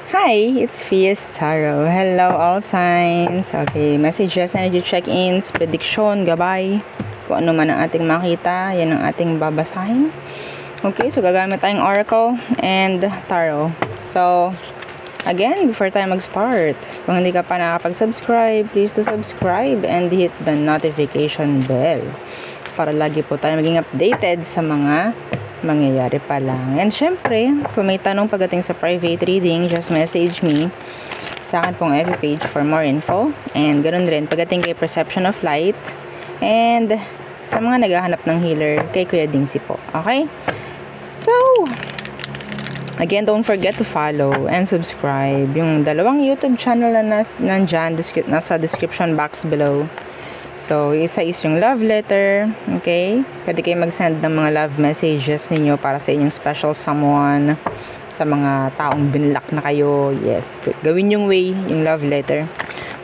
Hi, it's Fies Tarot. Hello, all signs. Okay, messages, energy check-ins, prediction, gabay. Kung ano man ang ating makita, yan ang ating babasahin. Okay, so gagamit tayong Oracle and Tarot. So, again, before tayo mag-start, kung hindi ka pa nakapag-subscribe, please to subscribe and hit the notification bell para lagi po tayo maging updated sa mga mangyayari pa lang. And syempre, kung may tanong pagdating sa private reading, just message me sa akin pong FB page for more info. And ganoon rin, pagdating kay Perception of Light and sa mga naghahanap ng healer, kay Kuya Dingsi po. Okay? So, again, don't forget to follow and subscribe. Yung dalawang YouTube channel na nandyan, nasa description box below. So, isa is yung love letter, okay? Pwede kayo mag-send ng mga love messages ninyo para sa inyong special someone, sa mga taong binlock na kayo. Yes, gawin yung way, yung love letter.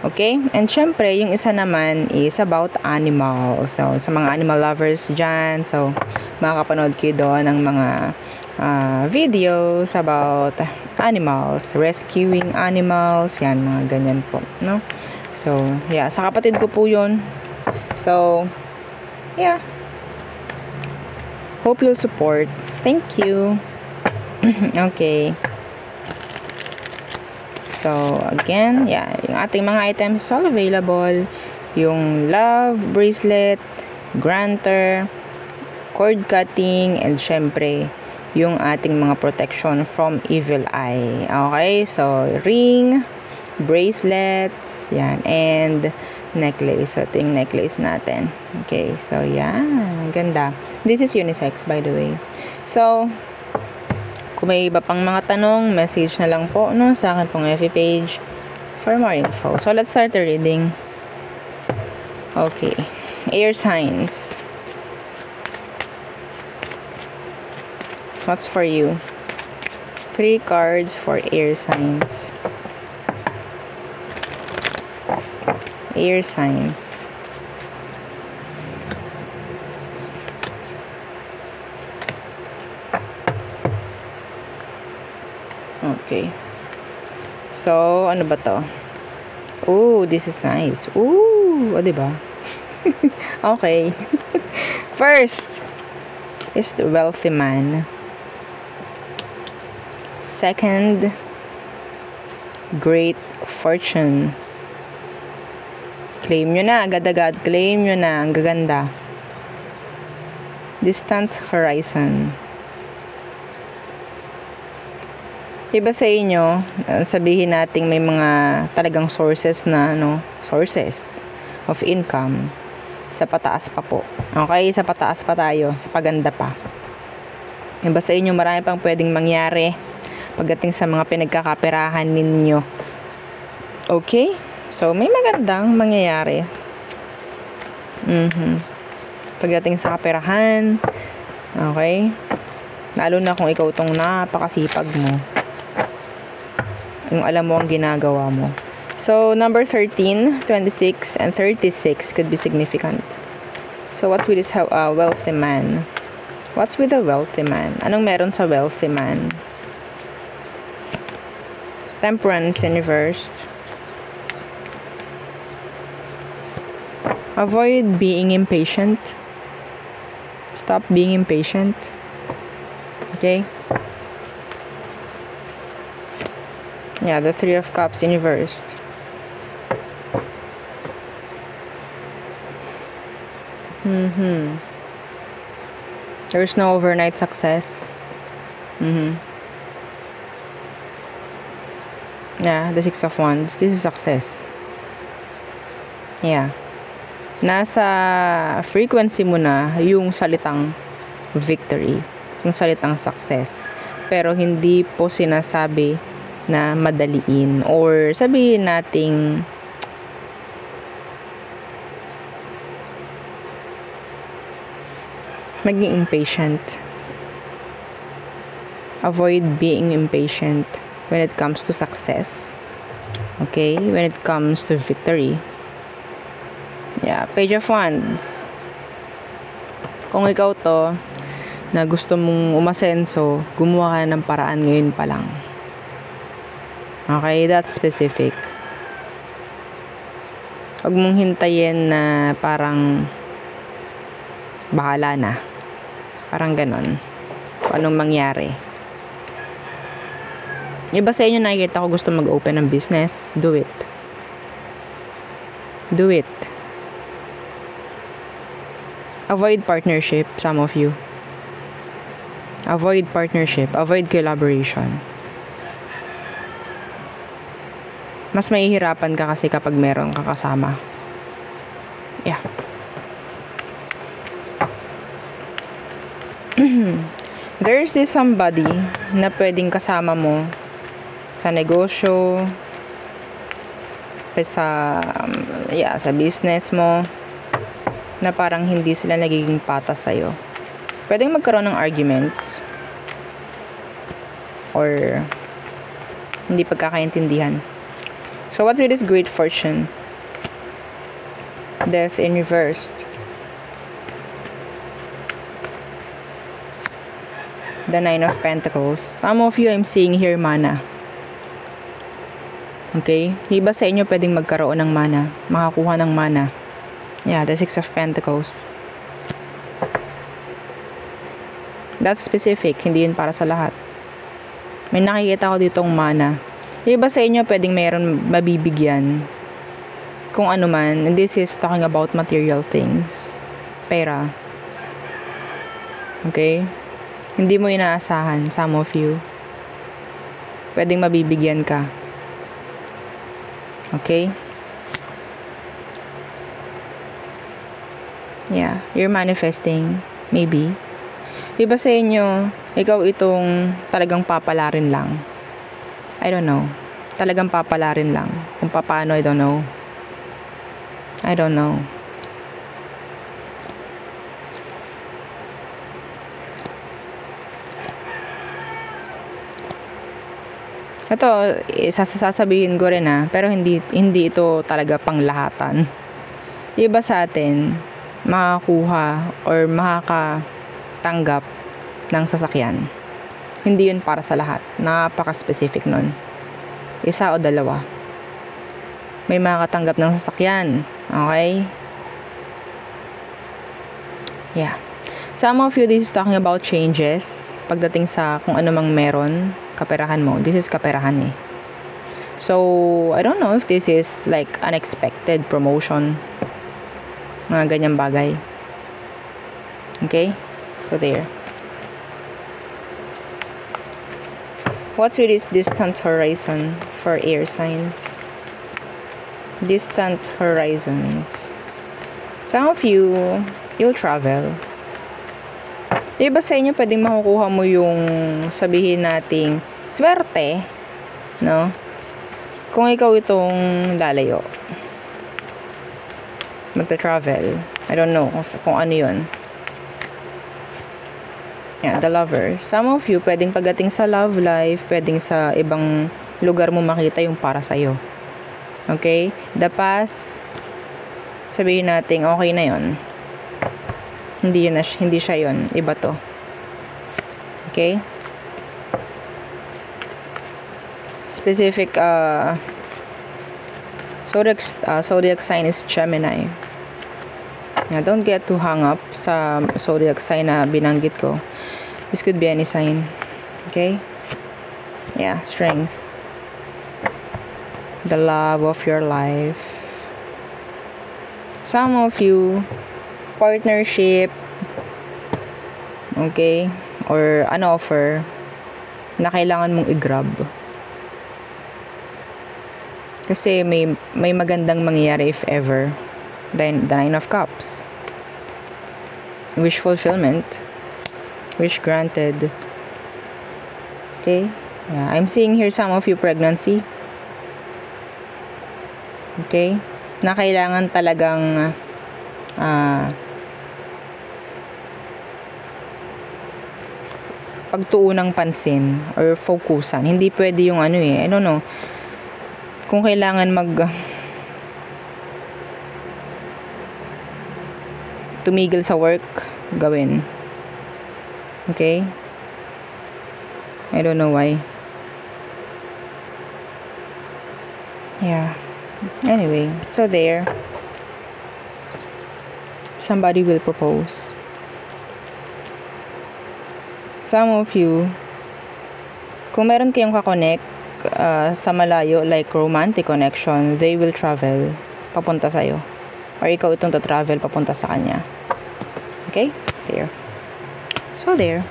Okay? And syempre, yung isa naman is about animals. So, sa mga animal lovers dyan, so, makakapanood kayo doon ng mga videos about animals, rescuing animals, yan, mga ganyan po, no? So, yeah, sa kapatid ko po yun. So, yeah. Hope you'll support. Thank you. Okay. So, again, yeah, yung ating mga items is all available. Yung love bracelet, granter, cord cutting, and syempre, yung ating mga protection from evil eye. Okay? So, ring, bracelets, yan, and necklace. So, ito yung necklace natin. Okay, so, yan. Ganda. This is unisex, by the way. So, kung may iba pang mga tanong, message na lang po, no, sa akin pong FB page for more info. So, let's start the reading. Okay. Air signs. What's for you? 3 cards for air signs. Air signs. Okay. So, ano ba to? Ooh, this is nice. Ooh, o, diba? Okay. First is the wealthy man. Second, great fortune. Claim nyo na, agad-agad. Claim nyo na, ang gaganda. Distant horizon. Iba sa inyo, sabihin natin may mga talagang sources na, sources of income. Sa pataas pa po. Okay, sa pataas pa tayo, sa paganda pa. Iba sa inyo, marami pang pwedeng mangyari pagdating sa mga pinagkakaperahan ninyo. Okay? So, may magandang mangyayari. Pagdating sa kaperahan. Okay? Lalo na kung ikaw tong napakasipag mo. Yung alam mo ang ginagawa mo. So, number 13, 26, and 36 could be significant. So, what's with this wealthy man? What's with the wealthy man? Anong meron sa wealthy man? Temperance in reversed. Avoid being impatient. Stop being impatient. Okay? Yeah, the 3 of Cups in reversed. There's no overnight success. Yeah, the 6 of Wands. This is success. Yeah. Nasa frequency mo na yung salitang victory, yung salitang success. Pero hindi po sinasabi na madaliin or sabihin nating maging impatient. Avoid being impatient when it comes to success. Okay? When it comes to victory. Yeah, Page of Wands. Kung ikaw to, na gusto mong umasenso, gumawa ka ng paraan ngayon pa lang. Okay, that's specific. Huwag mong hintayin na parang bahala na. Parang ganon. Kung anong mangyari. Iba sa inyo nakikita ko gusto mag-open ng business. Do it. Do it. Avoid partnership, some of you. Avoid partnership. Avoid collaboration. Mas mahihirapan ka kasi kapag meron ka kasama. Yeah. There's this somebody na pwedeng kasama mo sa negosyo, sa business mo, na parang hindi sila nagiging patas sa'yo. Pwedeng magkaroon ng arguments or hindi pagkakaintindihan. So, what's with this great fortune? Death in reversed. The Nine of Pentacles. Some of you, I'm seeing here mana. Okay? Iba sa inyo pwedeng magkaroon ng mana. Makakuha ng mana. Yeah, the Six of Pentacles. That's specific. Hindi yun para sa lahat. May nakikita ko ditong mana. Iba sa inyo pwedeng mayroon mabibigyan. Kung ano man. And this is talking about material things. Pera. Okay? Hindi mo inaasahan, some of you. Pwedeng mabibigyan ka. Okay? Yeah, you're manifesting. Maybe. Iba sa inyo, ikaw itong talagang papalarin lang. I don't know. Talagang papalarin lang. Kung paano, I don't know. I don't know. Ito, sasabihin ko rin pero hindi ito talaga panglahatan. Iba sa atin, makakuha or makakatanggap ng sasakyan. Hindi yun para sa lahat. Napaka-specific nun. Isa o dalawa. May makakatanggap ng sasakyan. Okay? Yeah. Some of you, this is talking about changes. Pagdating sa kung ano mang meron, kaperahan mo. This is kaperahan eh. So, I don't know if this is like unexpected promotion. Mga ganyang bagay. Okay? So, there. What's with this distant horizon for air signs? Distant horizons. Some of you, you'll travel. Iba sa inyo, pwedeng makukuha mo yung sabihin nating swerte, no? Kung ikaw itong lalayo. Magta-travel. I don't know kung ano yun. Yeah, the Lovers. Some of you, pwedeng pagdating sa love life, pwedeng sa ibang lugar mo makita yung para sa'yo. Okay? The past, sabihin natin, okay na yun. Hindi siya yun. Iba to. Okay? Specific, zodiac sign is Gemini. Yeah, don't get too hung up sa zodiac sign na binanggit ko. This could be any sign. Okay? Yeah, strength. The love of your life. Some of you, partnership, okay, or an offer na kailangan mong i-grab. Kasi may magandang mangyayari if ever. Then, the Nine of Cups. Wish fulfillment. Wish granted. Okay? Yeah, I'm seeing here some of you pregnancy. Okay? Na kailangan talagang pagtuunang pansin or focusan. Hindi pwede yung I don't know. Kung kailangan tumigil sa work, gawin. Okay? I don't know why. Yeah. Anyway, so there. Somebody will propose. Some of you, kung meron kayong kakonect sa malayo, like romantic connection, they will travel papunta sa'yo. Or ikaw itong travel papunta sa kanya. Okay? There. So there.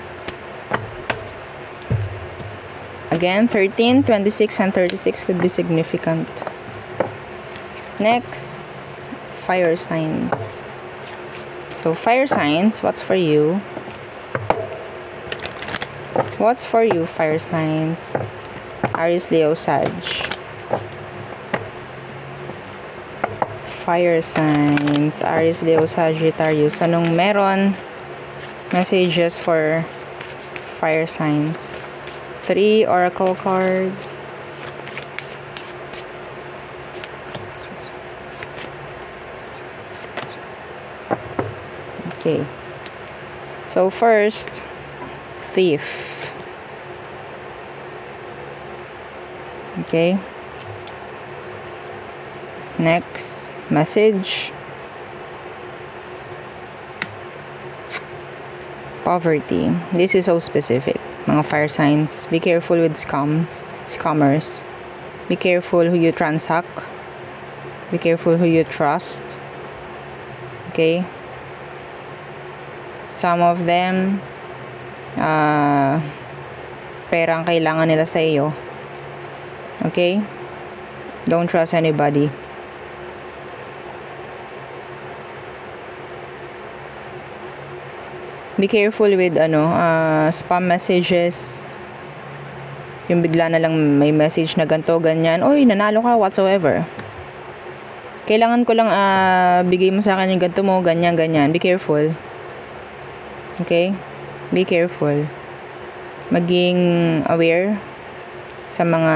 Again, 13, 26, and 36 could be significant. Next, fire signs. So, fire signs, what's for you? What's for you, fire signs? Aries, Leo, Sag. Fire signs, Aries, Leo, Sagittarius. Anong meron? Messages for fire signs. 3 oracle cards. Okay. So first, thief. Okay. Next, message. Poverty. This is so specific. Mga fire signs. Be careful with scammers. Be careful who you transact. Be careful who you trust. Okay. Some of them, perang kailangan nila sa iyo. Okay? Don't trust anybody. Be careful with spam messages. Yung bigla na lang may message na ganto, ganyan. Oy, nanalo ka, whatsoever. Kailangan ko lang bigay mo sa akin yung ganto mo, ganyan, ganyan. Be careful. Okay? Be careful. Maging aware sa mga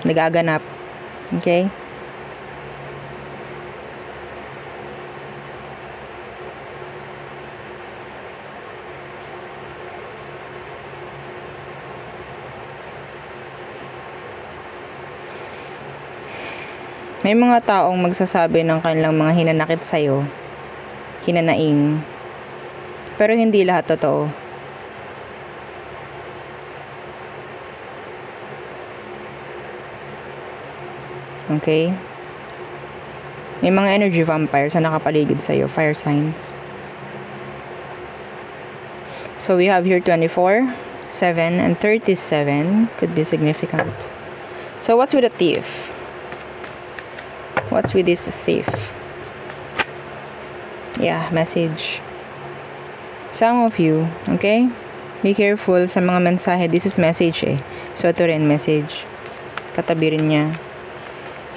nagaganap. Okay? May mga taong magsasabi ng kanilang mga hinanakit sa'yo, hinanaing, pero hindi lahat totoo. Okay? May mga energy vampires na nakapaligid sa'yo, fire signs. So we have here 24, 7, and 37 could be significant. So what's with a thief? What's with this thief? Yeah, message. Some of you, okay? Be careful sa mga mensahe. This is message eh. So ito rin, message. Katabi rin niya.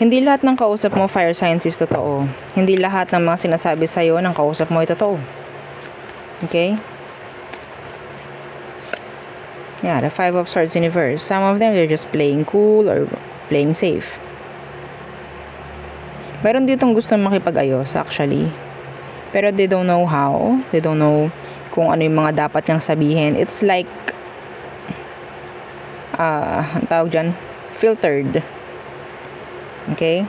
Hindi lahat ng kausap mo, fire signs, is totoo. Hindi lahat ng mga sinasabi sa'yo ng kausap mo ay totoo. Okay? Yeah, the 5 of Swords in reverse. Some of them, they're just playing cool or playing safe. Meron ditong gustong makipag-ayos, actually. Pero they don't know how. They don't know kung ano yung mga dapat niyang sabihin. It's like, ang tawag dyan, filtered. Okay?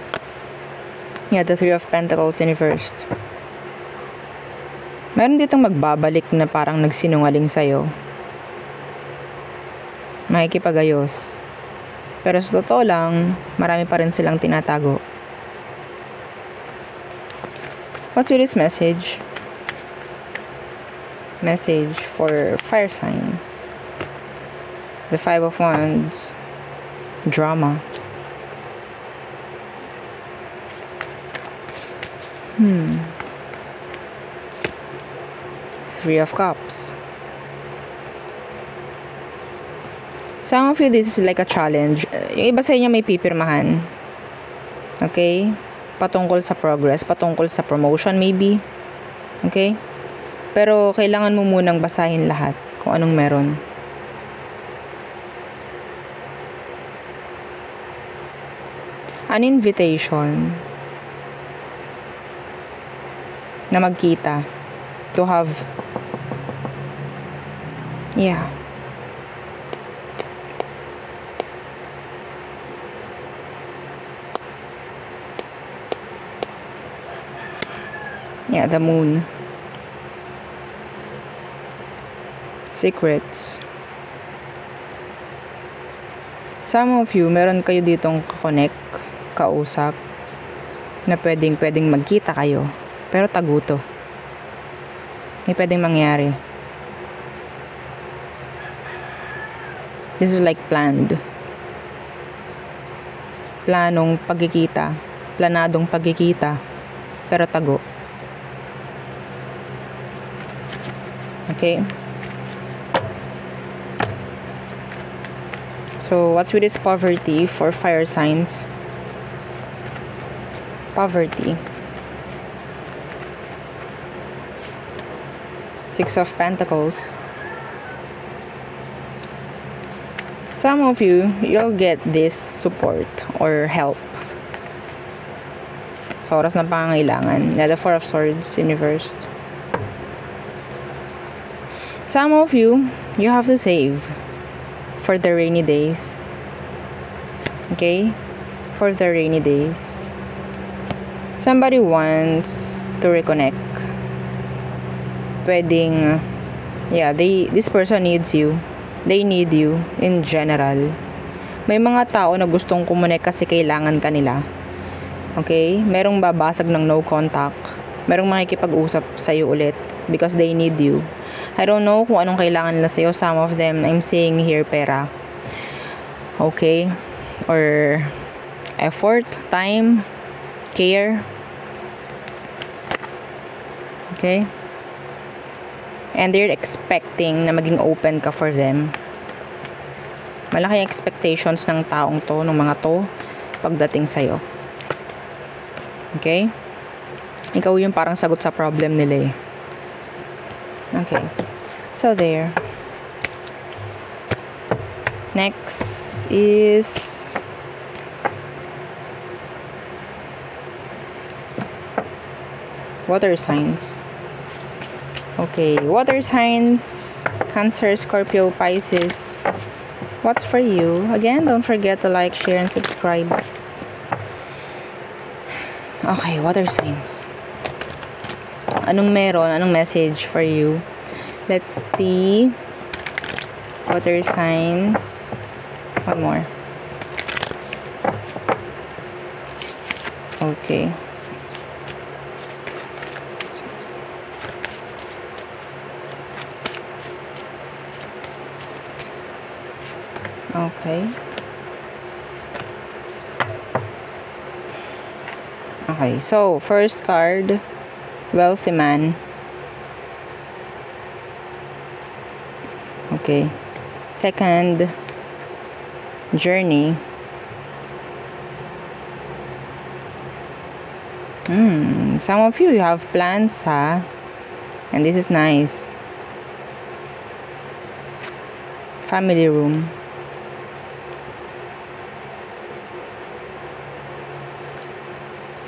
Yeah, the 3 of Pentacles in reversed. Meron ditong magbabalik na parang nagsinungaling sa'yo. Makikipag-ayos. Pero sa totoo lang, marami pa rin silang tinatago. What's with this message? Message for fire signs. The 5 of Wands. Drama. 3 of Cups. Some of you, this is like a challenge. Yung iba sa inyo may pipirmahan. Okay? Patungkol sa progress, patungkol sa promotion maybe. Okay? Pero kailangan mo munang basahin lahat kung anong meron. An invitation na magkita, to have, yeah, Yeah, the moon. Secrets. Some of you, meron kayo ditong connect, kausap, na pwedeng magkita kayo. Pero taguto. May pwedeng mangyari. This is like planned. Planong pagkikita. Planadong pagkikita. Pero tago. Okay? So, what's with this poverty for fire signs? Poverty. Six of Pentacles. Some of you, you'll get this support or help. Sa oras na pangangailangan. The Four of Swords in reverse. Some of you, you have to save for the rainy days. Okay? For the rainy days. Somebody wants to reconnect. Pwedeng, yeah, this person needs you. They need you in general. May mga tao na gustong kumunik kasi kailangan ka nila. Okay? Merong babasag ng no contact. Merong makikipag-usap sa'yo ulit because they need you. I don't know kung anong kailangan nila sa'yo. Some of them, I'm seeing here, pera. Okay? Or effort, time, care. Okay? And they're expecting na maging open ka for them. Malaki expectations ng taong to, ng mga to, pagdating sa'yo. Okay? Ikaw yung parang sagot sa problem nila eh. Okay. So, there. Next is water signs. Okay, water signs, Cancer, Scorpio, Pisces. What's for you? Again, don't forget to like, share, and subscribe. Okay, water signs. Anong meron? Anong message for you? Let's see. Water signs. One more. Okay. Okay. Okay, so first card, wealthy man. Okay. Second, journey. Some of you have plans, ha? And this is nice. Family room.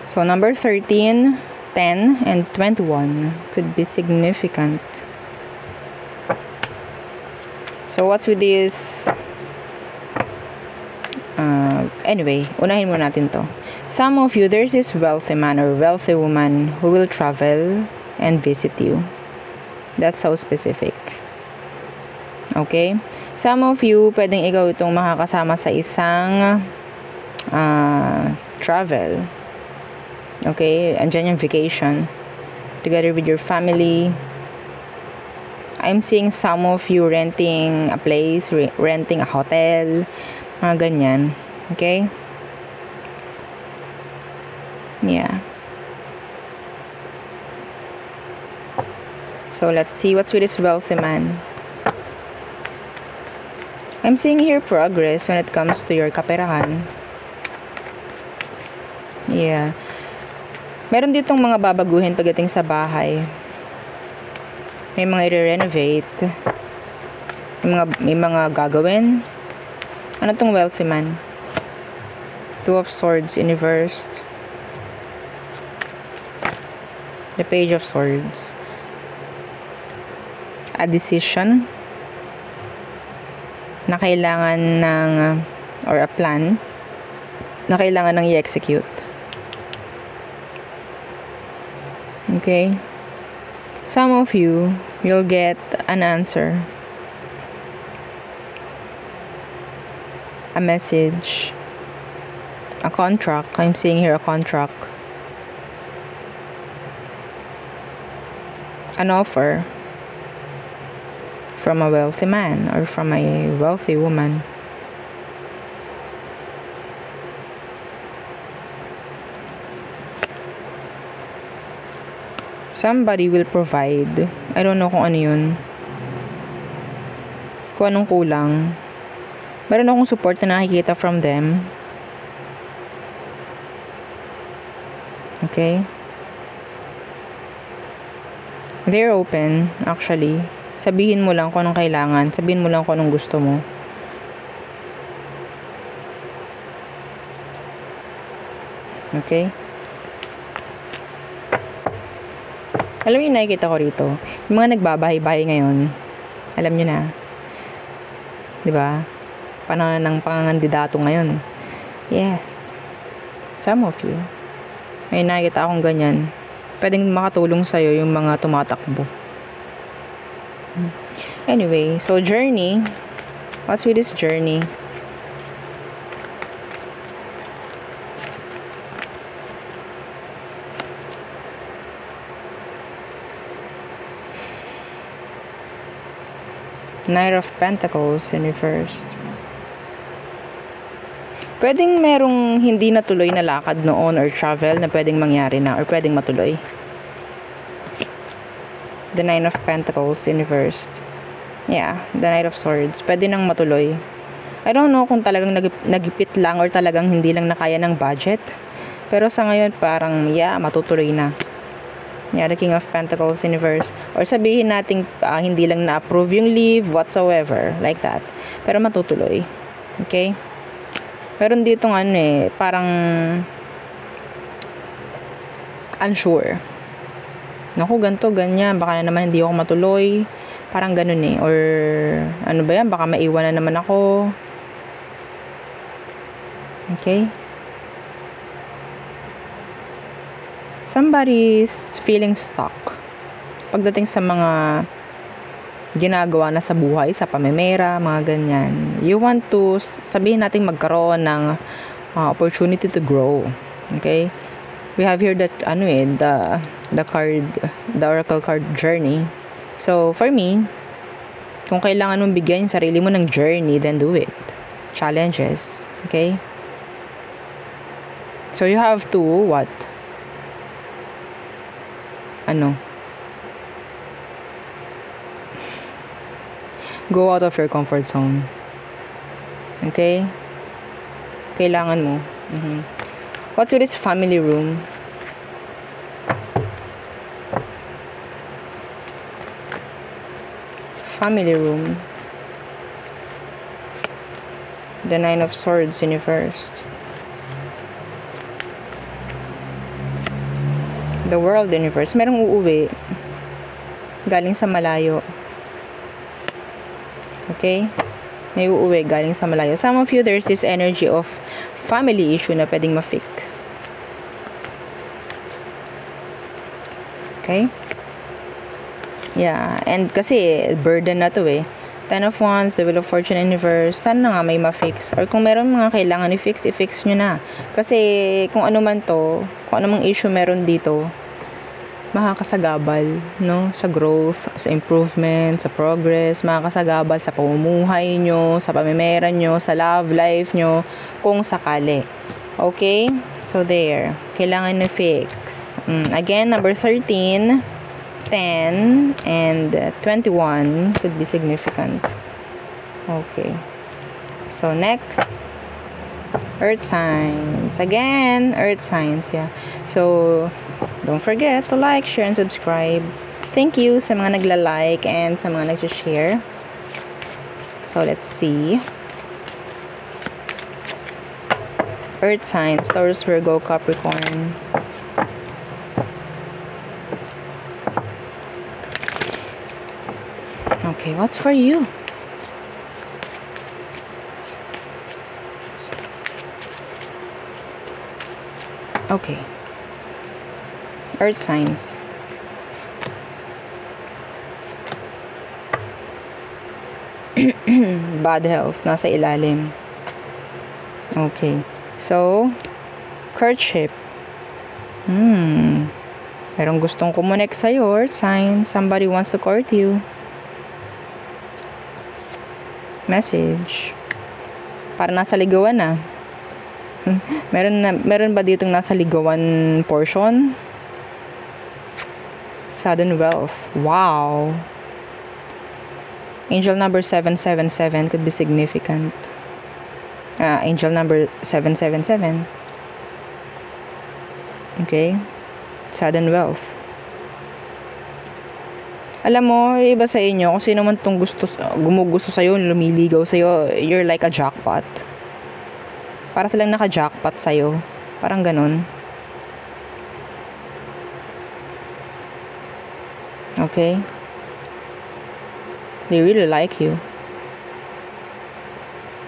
So, number 13, 10, and 21 could be significant. So, what's with this? Anyway, unahin muna natin to. Some of you, there's this wealthy man or wealthy woman who will travel and visit you. That's so specific. Okay? Some of you, pwedeng ikaw itong makakasama sa isang travel. Okay, andyan yung vacation together with your family. I'm seeing some of you renting a place, renting a hotel, mga ganyan. Okay? Yeah. So, let's see what's with this wealthy man. I'm seeing here progress when it comes to your kaperahan. Yeah. Meron ditong mga babaguhin pagdating sa bahay. May mga i-renovate. May mga gagawin. Ano tong wealthy man? Two of Swords in reverse. The Page of Swords. A decision na kailangan ng or a plan na kailangan ng i-execute. Okay? Some of you, you'll get an answer. A message. A contract. I'm seeing here a contract. An offer from a wealthy man or from a wealthy woman. Somebody will provide. I don't know kung ano yun. Kung anong kulang. Meron akong support na nakikita from them. Okay? They're open, actually. Sabihin mo lang kung anong kailangan. Sabihin mo lang kung anong gusto mo. Okay? Alam niyo, nakikita ko rito. Yung mga nagbabahay-bahay ngayon, alam niyo na. 'Di ba? Panahon ng pangangandidato ngayon. Yes. Some of you. May nakikita akong ganyan. Pwedeng makatulong sa'yo yung mga tumatakbo. Anyway, so journey. What's with this journey? Knight of Pentacles in reversed. Pwedeng merong hindi natuloy na lakad noon or travel na pwedeng mangyari na or pwedeng matuloy. The Nine of Pentacles in reversed. Yeah, the Knight of Swords. Pwede nang matuloy. I don't know kung talagang nagipit lang or talagang hindi lang nakaya ng budget. Pero sa ngayon parang yeah, matutuloy na. Yeah, the King of Pentacles in reverse. Or sabihin natin hindi lang na-approve yung leave whatsoever. Like that. Pero matutuloy. Okay? Meron dito parang unsure. Naku, ganito, ganyan. Baka na naman hindi ako matuloy. Parang ganun eh. Or ano ba yan? Baka maiwan na naman ako. Okay? Somebody's feeling stuck. Pagdating sa mga ginagawa na sa buhay, sa pamimera, mga ganyan. You want to, sabihin natin magkaroon ng opportunity to grow. Okay? We have here that, the card, the Oracle card journey. So, for me, kung kailangan mong bigyan yung sarili mo ng journey, then do it. Challenges. Okay? So, you have to, what? Go out of your comfort zone. Okay? Kailangan mo. What's with this family room? Family room. The Nine of Swords in reversed. The World in reverse. Merong uuwi. Galing sa malayo. Okay? May uuwi galing sa malayo. Some of you, there's this energy of family issue na pwedeng ma-fix. Okay? Yeah. And kasi, burden na to eh. Ten of Wands, the Wheel of Fortune in reverse. Sana nga may ma-fix. Or kung meron mga kailangan i-fix, i-fix nyo na. Kasi, kung ano man to, kung ano mang issue meron dito, makakasagabal, no? Sa growth, sa improvement, sa progress, makakasagabal sa pamumuhay nyo, sa pamimera nyo, sa love life nyo, kung sakali. Okay? So, there. Kailangan na fix. Again, number 13, 10, and 21 could be significant. Okay. So, next, Earth signs. Again, Earth signs, yeah. So, don't forget to like, share, and subscribe. Thank you sa mga nagla-like and sa mga nag-share. So, let's see. Earth signs, Taurus, Virgo, Capricorn. Okay, what's for you? Okay. Earth signs. bad health, nasa ilalim. Okay. So, courtship. Merong gustong kumonek sa'yo, earth sign. Somebody wants to court you. Message. Para nasa ligawan na. Meron ba ditong nasa ligawan portion? Sudden wealth. Wow. Angel number 777 could be significant. Angel number 777. Okay. Sudden wealth. Alam mo, iba sa inyo, kung sino man itong gumugusto sa'yo, lumiligaw sa'yo, you're like a jackpot. Para silang naka-jackpot sa'yo. Parang ganun. Okay? They really like you.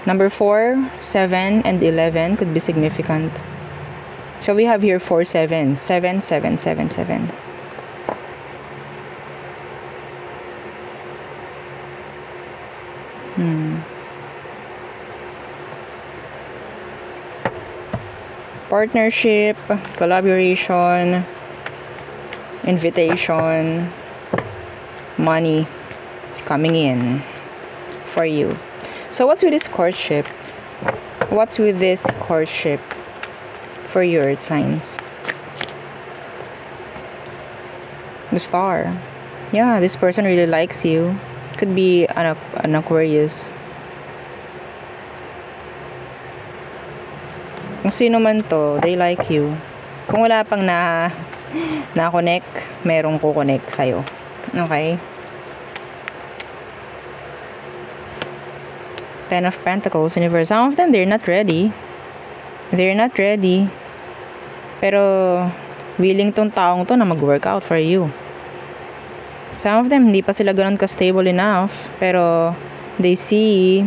Number 4, 7, and 11 could be significant. So we have here 4 7. 7, 7, 7, 7. Partnership, collaboration, invitation, money is coming in for you. So what's with this courtship? What's with this courtship for your earth signs? The star. Yeah, this person really likes you. Could be an Aquarius. Kung sino man to, they like you. Kung wala pang na-connect, merong kukonect sa'yo. Okay? 10 of Pentacles, Universe. Some of them, they're not ready. They're not ready. Pero, willing tong taong to na mag-work out for you. Some of them, hindi pa sila ganun ka-stable enough. Pero, they see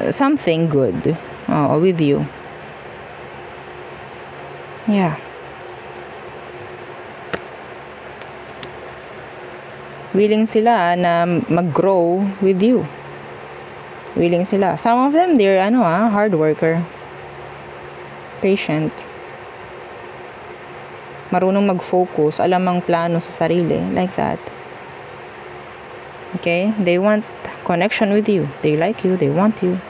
something good with you. Yeah. Willing sila na mag-grow with you. Willing sila. Some of them, they're hard worker. Patient. Marunong mag-focus. Alam ang plano sa sarili. Like that. Okay? They want connection with you. They like you. They want you.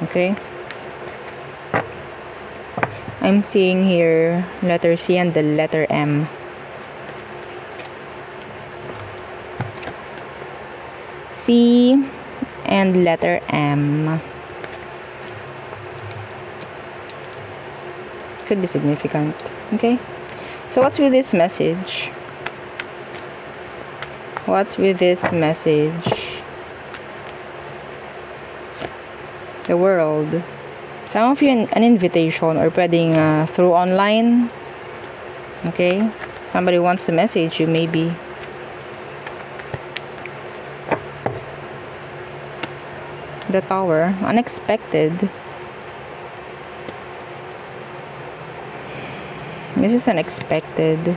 Okay? I'm seeing here letter C and the letter M. C and letter M. Could be significant. Okay? So what's with this message? What's with this message? The world. Some of you an invitation or pwedeng through online. Okay? Somebody wants to message you maybe. The Tower. Unexpected. This is unexpected.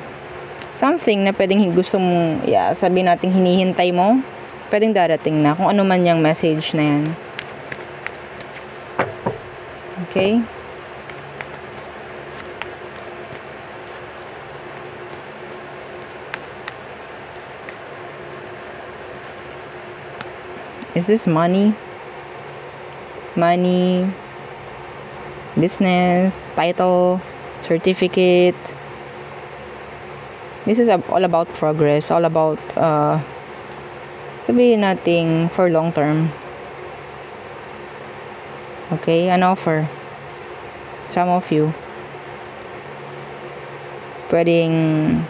Something na pwedeng gusto mong, sabihin natin hinihintay mo. Pwedeng darating na kung ano man yung message na yan. Okay? Is this money? Money, business, title, certificate. This is all about progress, all about sabihin natin for long term. Okay, an offer. Some of you pwedeng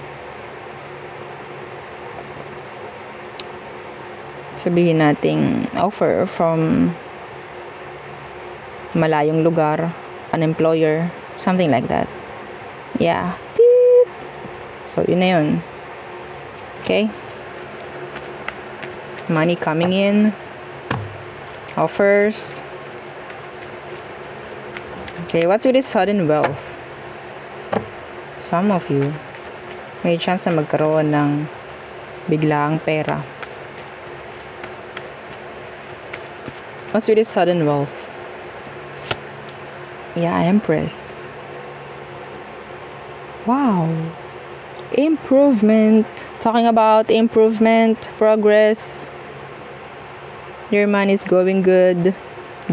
sabihin nating offer from malayong lugar, an employer, something like that. Yeah. So, yun na yun. Okay? Money coming in. Offers. Okay, what's with this sudden wealth? Some of you may chance na magkaroon ng biglaang pera. What's with this sudden wealth? Yeah, Empress. Wow. Improvement. Talking about improvement, progress. Your money is going good.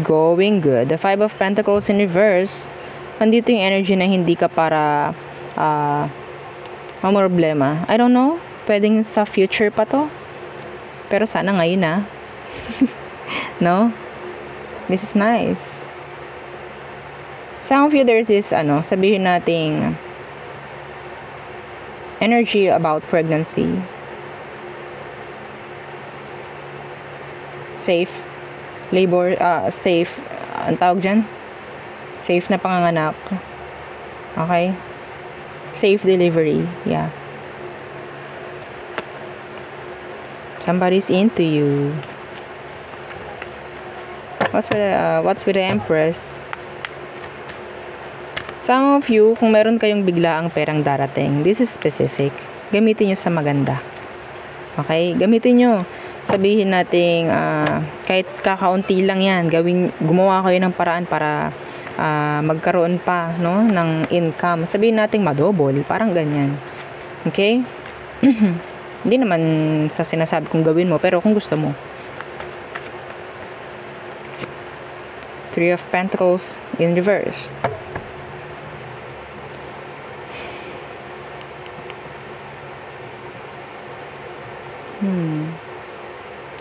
Going good. The Five of Pentacles in reverse. Nandito yung energy na hindi ka para mamroblema. I don't know. Pwedeng sa future pa to. Pero sana ngayon na. No? This is nice. Some of you, there's this, sabihin nating energy about pregnancy. Safe. Labor, safe. Ang tawag dyan? Safe na panganganak. Okay? Safe delivery. Yeah. Somebody's into you. What's with the Empress? Some of you, kung meron kayong biglaang perang darating, this is specific. Gamitin nyo sa maganda. Okay? Gamitin nyo. Sabihin natin, kahit kakaunti lang yan, gumawa kayo ng paraan para magkaroon pa, no, ng income. Sabihin natin madouble, parang ganyan. Okay? Hindi naman sa sinasabi kong gawin mo, pero kung gusto mo. Three of Pentacles in reverse.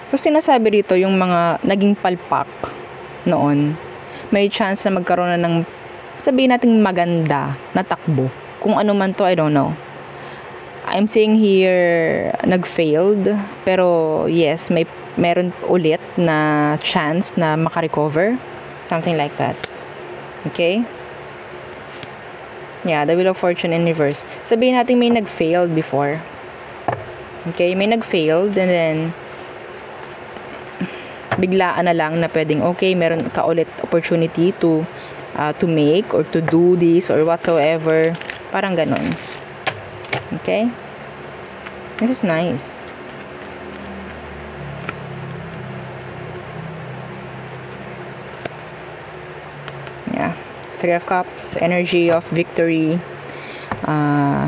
So, sinasabi dito yung mga naging palpak noon, may chance na magkaroon na ng, sabihin natin maganda na takbo. Kung ano man to, I don't know. I'm saying here, nag-failed. Pero, yes, meron ulit na chance na makarecover. Something like that. Okay? Yeah, the Wheel of Fortune in reverse. Sabihin natin may nag-failed before. Okay? May nag-failed and then biglaan na lang na pwedeng okay, meron ka ulit opportunity to make or to do this or whatsoever. Parang ganon. Okay? This is nice. Yeah. Three of Cups, energy of victory,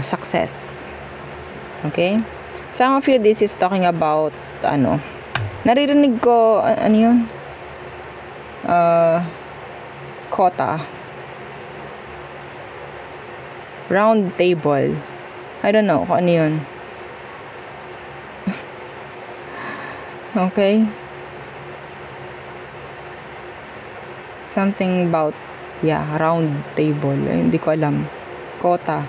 success. Okay? Some of you, this is talking about, naririnig ko, ano yun? Quota. Round table. I don't know kung ano yun. Okay? Something about, yeah, round table. Hindi ko alam. Quota.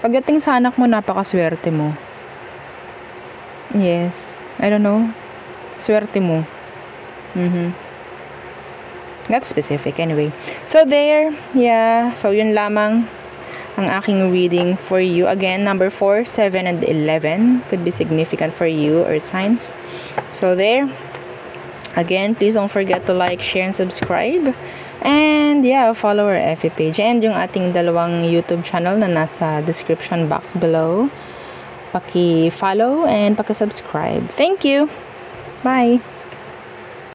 Pagdating sa anak mo, napakaswerte mo. Yes. I don't know. Swerte mo. Not specific anyway. So there, yeah. So yun lamang ang aking reading for you. Again, number 4, 7, and 11 could be significant for you, Earth signs. So there. Again, please don't forget to like, share, and subscribe. And yeah, follow our FB page. And yung ating dalawang YouTube channel na nasa description box below. Paki-follow and paki-subscribe. Thank you! Bye!